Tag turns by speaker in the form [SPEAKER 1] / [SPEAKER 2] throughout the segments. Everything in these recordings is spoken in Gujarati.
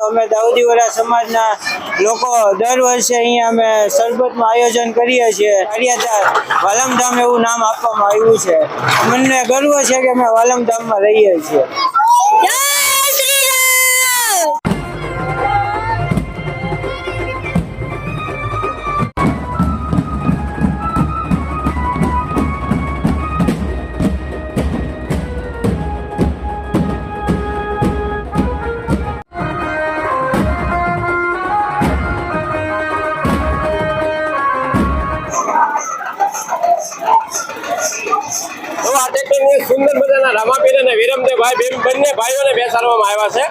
[SPEAKER 1] અમે દાઉદીવાલા સમાજના લોકો દર વર્ષે અહીંયા અમે સરબતનું આયોજન કરીએ છીએ. કાળિયાધાર વાલમધામ એવું નામ આપવામાં આવ્યું છે. મને ગર્વ છે કે અમે વાલમધામમાં રહીએ છીએ.
[SPEAKER 2] સુંદર મજાના રામાપીર અને વિરમદેવભાઈ બંને ભાઈઓને બેસાડવામાં આવ્યા છે.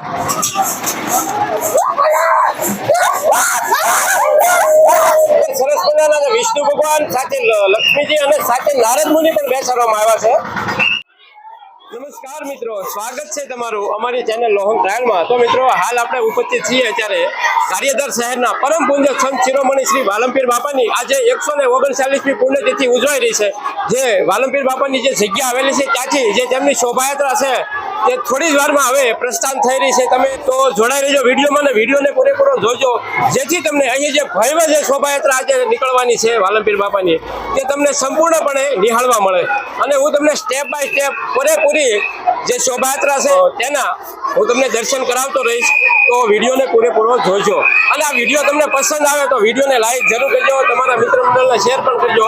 [SPEAKER 2] સરસ મજાના વિષ્ણુ ભગવાન સાથે લક્ષ્મીજી અને સાથે નારદ મુનિ પણ બેસાડવામાં આવ્યા છે. નમસ્કાર મિત્રો, સ્વાગત છે તમારું અમારી ચેનલ લોહંગ ટ્રાયલમાં. તો મિત્રો, હાલ આપણે ઉપસ્થિત છીએ અત્યારે કાળિયાધાર શહેરના પરમ પૂજ્ય સંત શિરોમણી શ્રી વાલમપીર બાપાની આજે 139મી પુણ્યતિથિ ઉજવાઈ રહી છે. જે વાલમપીર બાપાની જે જગ્યા આવેલી છે ત્યાંથી જે તેમની શોભાયાત્રા છે તે થોડી જ વારમાં હવે પ્રસ્થાન થઈ રહી છે. તમે તો જોડાઈ રહેજો વિડીયોમાં અને વિડીયોને પૂરેપૂરો જોજો, જેથી તમને અહીં જે ભવ્ય જે શોભાયાત્રા આજે નીકળવાની છે વાલમપીર બાપાની તે તમને સંપૂર્ણપણે નિહાળવા મળે. અને હું તમને સ્ટેપ બાય સ્ટેપ પૂરેપૂરી જે શોભાયાત્રા છે તેના હું તમને દર્શન કરાવતો રહીશ. તો વિડીયોને પૂરેપૂરો જોજો. અને આ વિડીયો તમને પસંદ આવે તો વિડીયોને લાઈક જરૂર કરજો, તમારા મિત્ર મંડળને શેર પણ કરજો,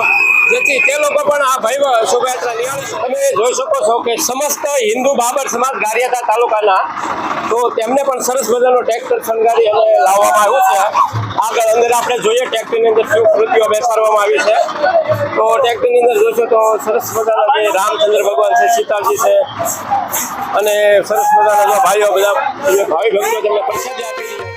[SPEAKER 2] જેથી તે લોકો પણ આ ભવ્ય શોભાયાત્રા નિહાળી શકે. તમે જોઈ શકો છો કે સમસ્ત હિન્દુ બાબર સમાજ ગારિયાધાર તાલુકાના તો તેમને પણ સરસ મજાનો ટ્રેક્ટર શણગારી અને લાવવામાં આવ્યું છે. આગળ અંદર આપણે જોઈએ ટ્રેક્ટરની અંદર શું કૃતિઓ બેસાડવામાં આવી છે. તો ટ્રેક્ટરની અંદર જોશો તો સરસ મજાના જે રામચંદ્ર ભગવાન છે, સીતાજી છે અને સરસ મજાના જો ભાઈઓ બધા ભાવિ ભક્તો તેમને પ્રસાદી આપી દીધી.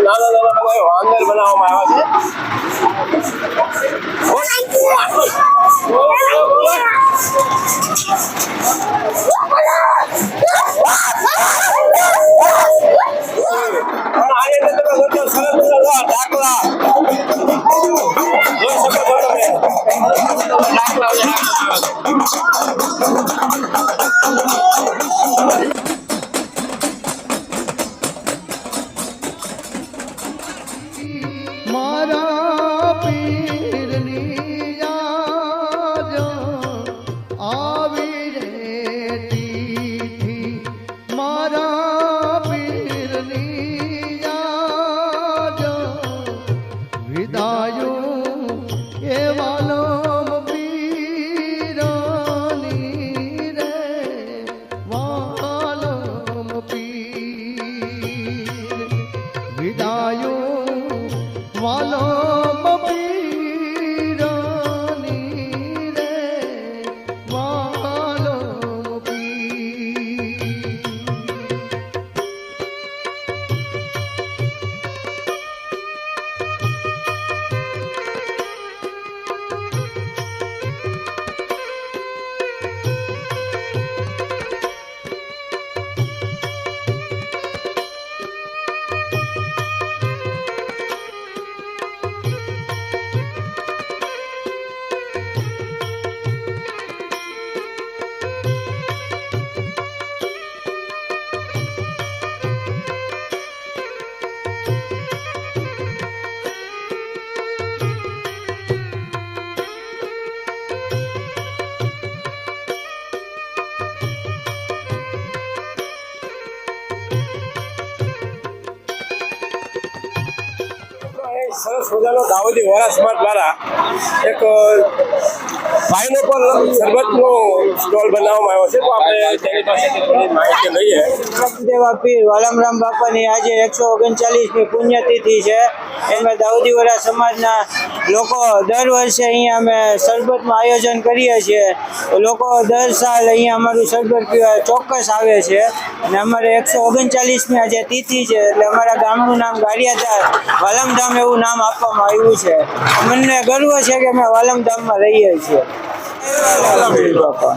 [SPEAKER 2] નાના વાંદર બનાવવામાં મજાનો દાહોદી વોરા સમાજ દ્વારા એક પાઇનેપલ શરબતનો સ્ટોલ બનાવવામાં આવ્યો છે. તો આપણે તેની પાસેથી થોડી માહિતી લઈએ.
[SPEAKER 1] દેવા પીર વાલમરામ બાપાની આજે 139મી પુણ્યતિથિ છે. એમાં દાઉદી વોરા સમાજના લોકો દર વર્ષે અહીંયા અમે શરબતનું આયોજન કરીએ છીએ. લોકો દર સાલ અહીંયા અમારું શરબત પીવા ચોક્કસ આવે છે. અને અમારે 139મી આજે તિથિ છે એટલે અમારા ગામનું નામ ગારિયાધાર વાલમધામ એવું નામ આપવામાં આવ્યું છે. મને ગર્વ છે કે અમે વાલમધામમાં રહીએ છીએ. બાપા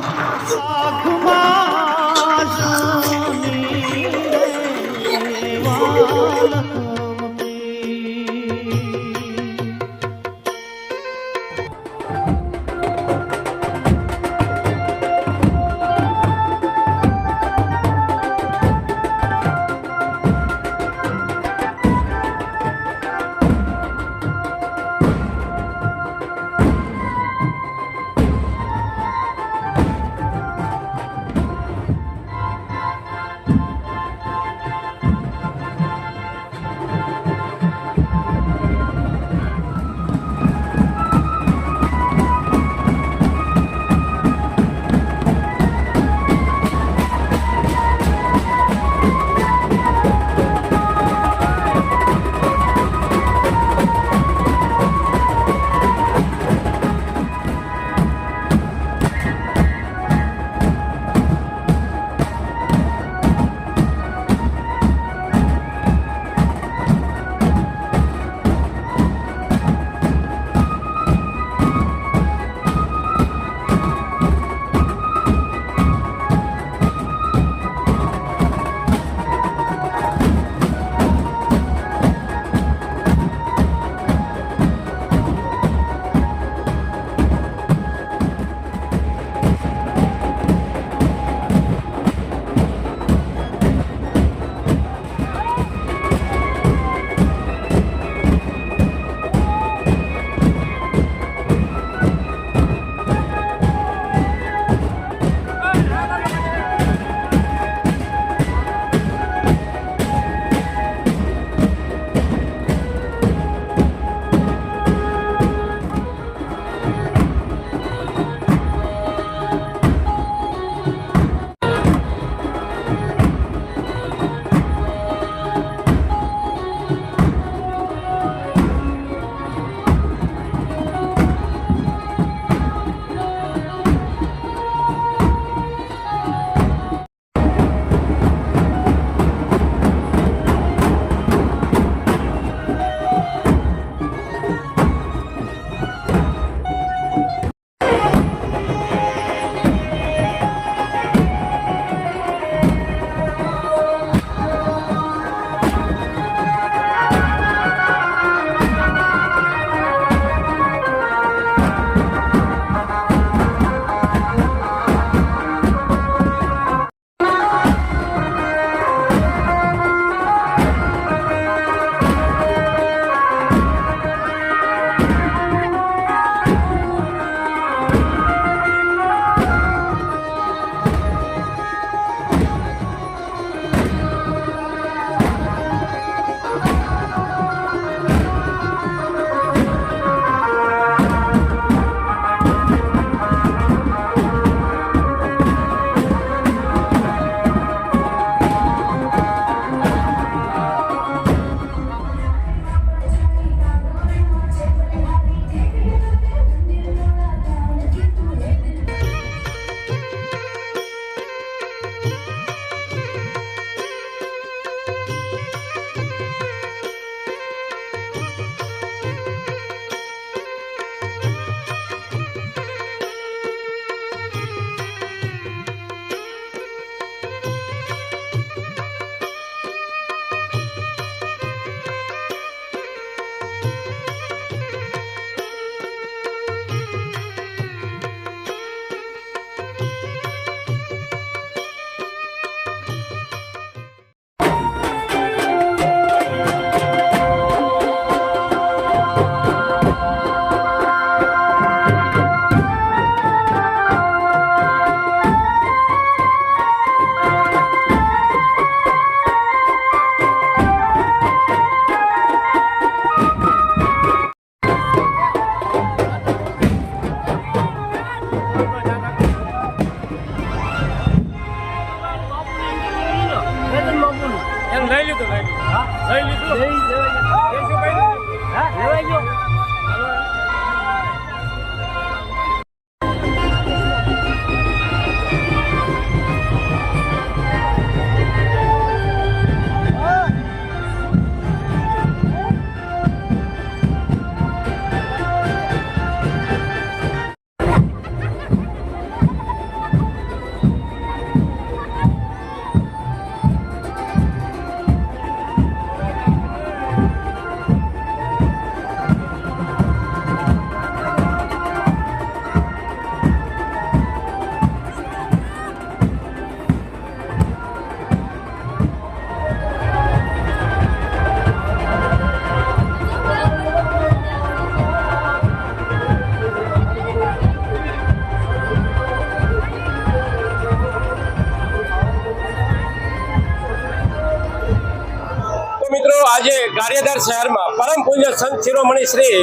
[SPEAKER 2] મિત્રો આજે ગારિયાધાર શહેરમાં પરમ પૂજ્ય સંત શિરોમણી શ્રી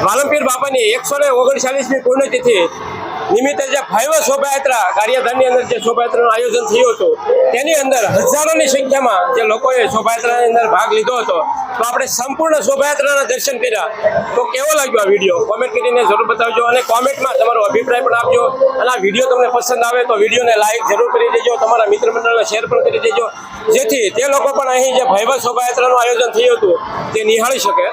[SPEAKER 2] વાલમપીર બાપાની 139મી પુણ્યતિથિ નિમિત્તે જે ભવ્ય શોભાયાત્રા ગારિયાધારની અંદર જે શોભાયાત્રાનું આયોજન થયું હતું તેની અંદર હજારોની સંખ્યામાં જે લોકોએ શોભાયાત્રાની અંદર ભાગ લીધો હતો. તો આપણે સંપૂર્ણ શોભાયાત્રાના દર્શન કર્યા. તો કેવો લાગ્યો આ વિડીયો કોમેન્ટ કરીને જરૂર બતાવજો અને કોમેન્ટમાં તમારો અભિપ્રાય પણ આપજો. અને આ વિડીયો તમને પસંદ આવે તો વિડીયોને લાઈક જરૂર કરી દેજો, તમારા મિત્ર મંડળને શેર પણ કરી દેજો, જેથી તે લોકો પણ અહીં જે ભવ્ય શોભાયાત્રાનું આયોજન થયું હતું તે નિહાળી શકે.